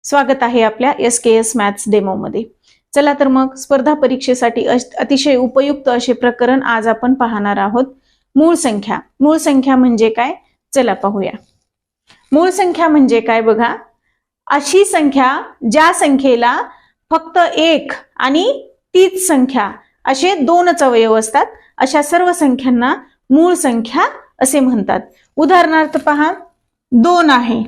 स्वागत आहे आपल्या SKS मॅथ्स डेमो मध्ये। चला तर मग स्पर्धा परीक्षेसाठी अतिशय उपयुक्त असे प्रकरण आज आपण पाहणार आहोत। मूळ संख्या। मूळ संख्या म्हणजे काय चला पाहूया। मूळ संख्या म्हणजे काय बघा, अशी संख्या ज्या संख्येला फक्त एक आणि तीच संख्या असे दोनच अवयव असतात, अशा सर्व संख्यांना मूळ संख्या असे म्हणतात। उदाहरणार्थ पहा, 2 आहे।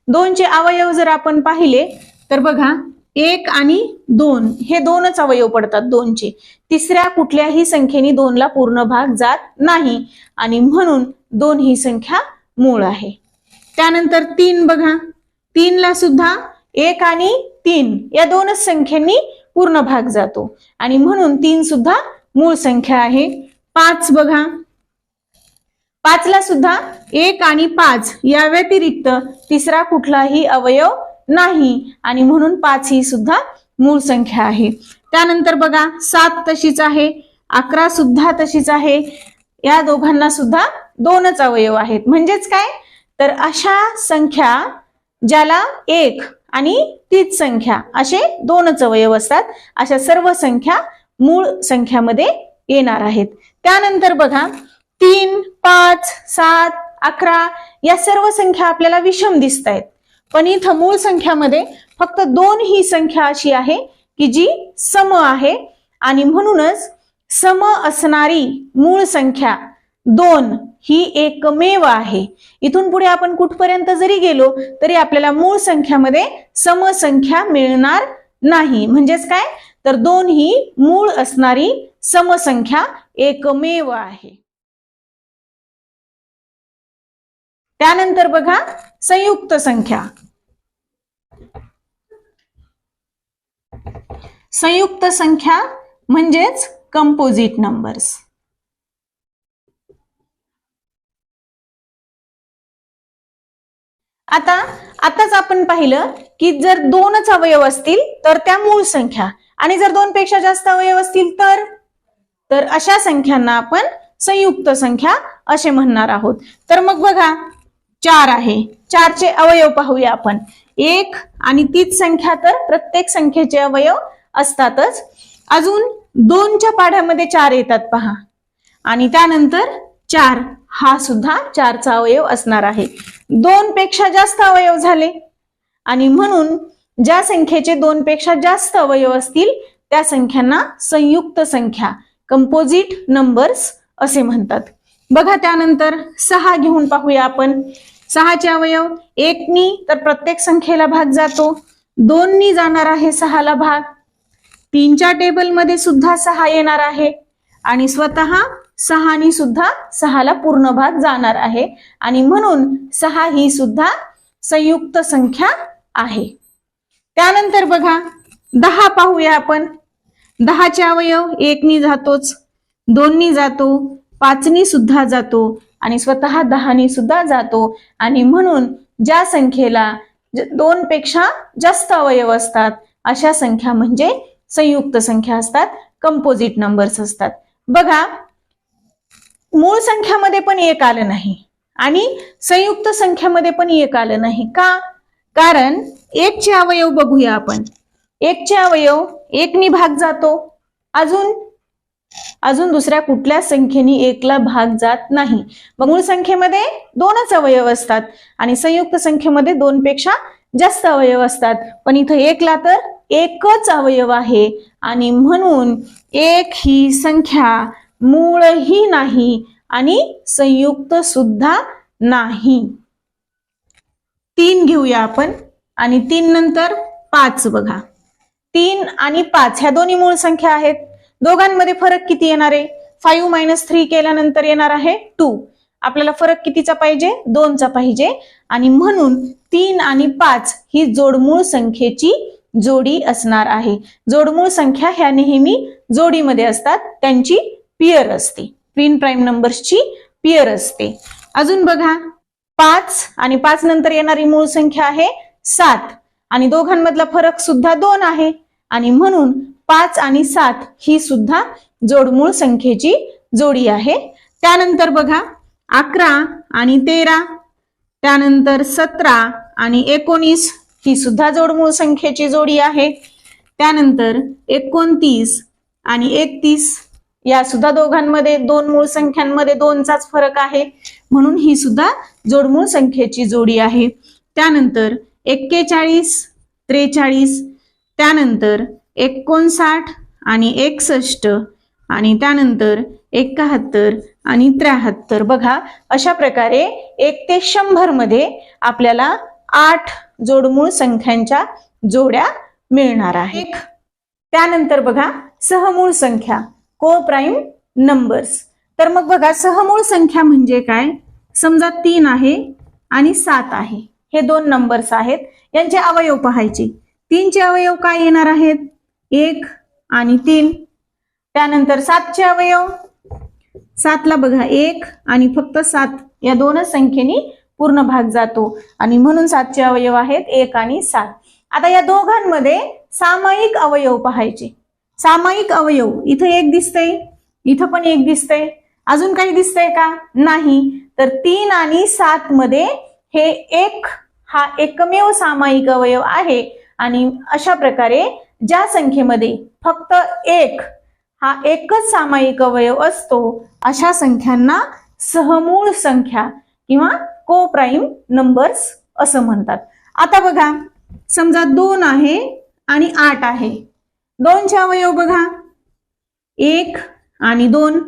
2 चे अवयव जर आपण पाहिले तर बघा 1 आणि 2 हे दोनच अवयव पडतात 2 चे। तिसऱ्या कुठल्याही संख्येने 2 ला पूर्ण भाग जात नाही आणि म्हणून 2 ही संख्या मूळ आहे। त्यानंतर 3 बघा, 3 ला सुद्धा 1 आणि 3 या दोनच संख्यांनी पूर्ण भाग जातो आणि म्हणून 3 सुद्धा मूळ संख्या आहे। 5 बघा, 5 ला सुद्धा 1 आणि 5 या व्यतिरिक्त तिसरा कुठलाही अवयव नाही आणि म्हणून 5 ही सुद्धा मूळ संख्या आहे। त्यानंतर बघा 7 तशीच आहे, 11 सुद्धा तशीच आहे। या दोघांना सुद्धा दोनच अवयव आहेत। म्हणजेच काय तर अशा संख्या ज्याला 1 आणि तीच संख्या असे दोनच अवयव असतात, अशा सर्व संख्या मूळ संख्यामध्ये येणार आहेत। त्यानंतर बघा 3, 5, 7, 11 या सर्व संख्या आपल्याला विषम दिसत आहेत, पण इथं मूळ संख्यामध्ये फक्त 2 ही संख्या अशी आहे की जी सम आहे आणि म्हणूनच सम असणारी मूळ संख्या 2 ही एकमेव आहे। इथून पुढे आपण कुठपर्यंत जरी गेलो तरी आपल्याला मूळ संख्यामध्ये सम संख्या मिळणार नाही। म्हणजेच काय तर 2 ही मूळ असणारी सम संख्या एकमेव आहे। त्यानंतर बघा संयुक्त संख्या। संयुक्त संख्या म्हणजेच कंपोजिट नंबर्स। आताच आपण पाहिलं की जर 2च अवयव असतील तर त्या मूळ संख्या, आणि जर 2 पेक्षा जास्त अवयव असतील तर अशा संख्यांना आपण संयुक्त संख्या असे म्हणणार आहोत। तर मग बघा 4 आहे, 4 चे अवयव पाहूया आपण। 1 आणि तीच संख्या तर प्रत्येक संख्येचे अवयव असतातच। अजून 2 च्या पाढ्यामध्ये 4 येतात पहा, आणि त्यानंतर 4 हा सुद्धा 4 चा अवयव असणार आहे। 2 पेक्षा जास्त अवयव झाले आणि म्हणून ज्या संख्येचे 2 पेक्षा जास्त अवयव असतील त्या संख्यांना संयुक्त संख्या कंपोजिट नंबर्स असे म्हणतात। बघा त्यानंतर 6 घेऊन पाहूया आपण। 6 चे अवयव 1 नी तर प्रत्येक संख्येला भाग जातो, 2 नी जाणार आहे 6 ला भाग, 3 च्या टेबल मध्ये सुद्धा 6 येणार आहे आणि स्वतः 6 नी सुद्धा 6 ला पूर्ण भाग जाणार आहे आणि म्हणून 6 ही सुद्धा संयुक्त संख्या आहे। त्यानंतर बघा 10 पाहूया आपण। 10 चे अवयव 1 नी जातोच, 2 नी जातो, 5 नी सुद्धा जातो आणि स्वतः 10 नी सुद्धा जातो आणि म्हणून ज्या संख्येला 2 पेक्षा जास्त अवयव असतात अशा संख्या म्हणजे संयुक्त संख्या असतात, कंपोजिट नंबर्स असतात। बघा मूळ संख्यामध्ये पण 1 आलं नाही आणि संयुक्त संख्यामध्ये पण 1 आलं नाही का? कारण 1 चे अवयव बघूया आपण। 1 चे अवयव 1 नी भाग जातो, अजून दुसऱ्या कुठल्या संख्येने 1 ला भाग जात नाही। मग मूळ संख्येमध्ये 2च अवयव असतात आणि संयुक्त संख्येमध्ये 2 पेक्षा जास्त अवयव असतात, पण इथं 1 ला तर 1च अवयव आहे आणि म्हणून 1 ही संख्या मूळही नाही आणि संयुक्त सुद्धा नाही। 3 घेऊया आपण आणि 3 नंतर 5 बघा। 3 आणि 5 ह्या दोन्ही मूळ संख्या आहेत। दोघांमध्ये फरक किती येणार आहे? 5 - 3 केल्यानंतर येणार आहे 2। आपल्याला फरक कितीचा पाहिजे? 2 चा पाहिजे आणि म्हणून 3 आणि 5 ही जोडमूळ संख्येची जोडी असणार आहे। जोडमूळ संख्या ह्या नेहमी जोडीमध्ये असतात, त्यांची पेयर असते, ट्विन प्राइम नंबर्सची पेयर असते। अजून बघा 5 आणि 5 नंतर येणारी मूळ संख्या आहे 7 आणि दोघांमधला फरक सुद्धा 2 आहे आणि म्हणून 5 आणि 7 ही सुद्धा जोडमूळ संख्येची जोडी आहे। त्यानंतर बघा 11 आणि 13, त्यानंतर 17 आणि 19 ही सुद्धा जोडमूळ संख्येची जोडी आहे. त्यानंतर 29 आणि 31 या सुद्धा दोघांमध्ये दोन मूळ संख्यांमध्ये 2चाच फरक आहे, म्हणून ही सुद्धा जोडमूळ संख्येची जोडी आहे. त्यानंतर 41 43, त्यानंतर 59 आणि 61 आणि त्यानंतर 71 आणि 73. बघा, अशा प्रकारे 1 ते 100 मध्ये आपल्याला 8 जोडमूळ संख्यांच्या जोड्या मिळणार आहेत. त्यानंतर बघा सहमूळ संख्या, को प्राईम नंबर्स. तर मग बघा, सहमूळ संख्या म्हणजे काय? समजा 3 आहे आणि 7 आहे, हे दोन नंबर्स आहेत, यांचे अवयव पाहायचे. 3चे अवयव काय येणार आहेत? 1 आणि 3. त्यानंतर 7चे अवयव, 7ला बघा 1 आणि फक्त 7 या दोनच संख्येनी पूर्ण भाग जातो आणि म्हणून 7चे अवयव आहेत 1 आणि 7. आता या दोघांमध्ये सामायिक अवयव पाहायचे. सामायिक अवयव, इथं 1 दिसतंय, इथं पण 1 दिसतंय, अजून काही दिसतंय का? नाही. तर 3 आणि 7 मध्ये हे 1 हा एकमेव सामायिक अवयव आहे आणि अशा प्रकारे ज्या संख्येमध्ये फक्त 1 हा एकच सामायिक अवयव असतो अशा संख्यांना सहमूळ संख्या किंवा को प्राईम नंबर्स असं म्हणतात. आता बघा, समजा 2 आहे आणि 8 आहे, 2चे अवयव बघा 1 आणि 2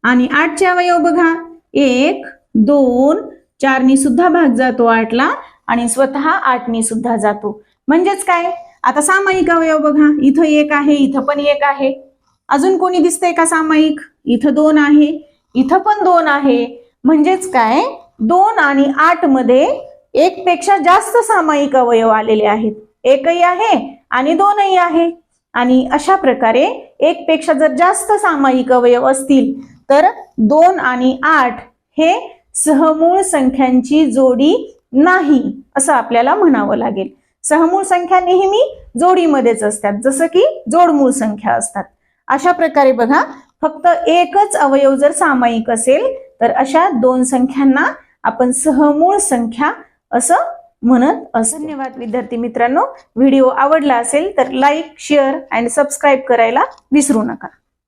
आणि 8चे अवयव बघा 1 2, 4नी सुद्धा भाग जातो 8ला आणि स्वतः 8नी सुद्धा जातो. म्हणजेच काय? आता सामायिक अवयव बघा, इथं 1 आहे, इथं पण 1 आहे, अजून कोणी दिसतंय का सामायिक? इथं 2 आहे, इथं पण 2 आहे. म्हणजेच काय? 2 आणि 8 मध्ये 1 पेक्षा जास्त सामायिक अवयव आलेले आहेत. 1ही आहे आणि 2ही आहे. आणि अशा प्रकारे 1 पेक्षा जर जास्त सामायिक अवयव असतील तर 2 आणि 8 हे सहमूळ संख्यांची जोडी नाही असं आपल्याला म्हणावं लागेल. सहमूळ संख्या नेहमी जोडीमध्येच असतात, जसं की जोडमूळ संख्या असतात. अशा प्रकारे बघा, फक्त एकच अवयव जर सामायिक असेल तर अशा 2 संख्यांना आपण सहमूळ संख्या असं म्हणत असतो. धन्यवाद विद्यार्थी मित्रांनो. व्हिडिओ आवडला असेल तर लाईक, शेअर आणि सबस्क्राईब करायला विसरू नका.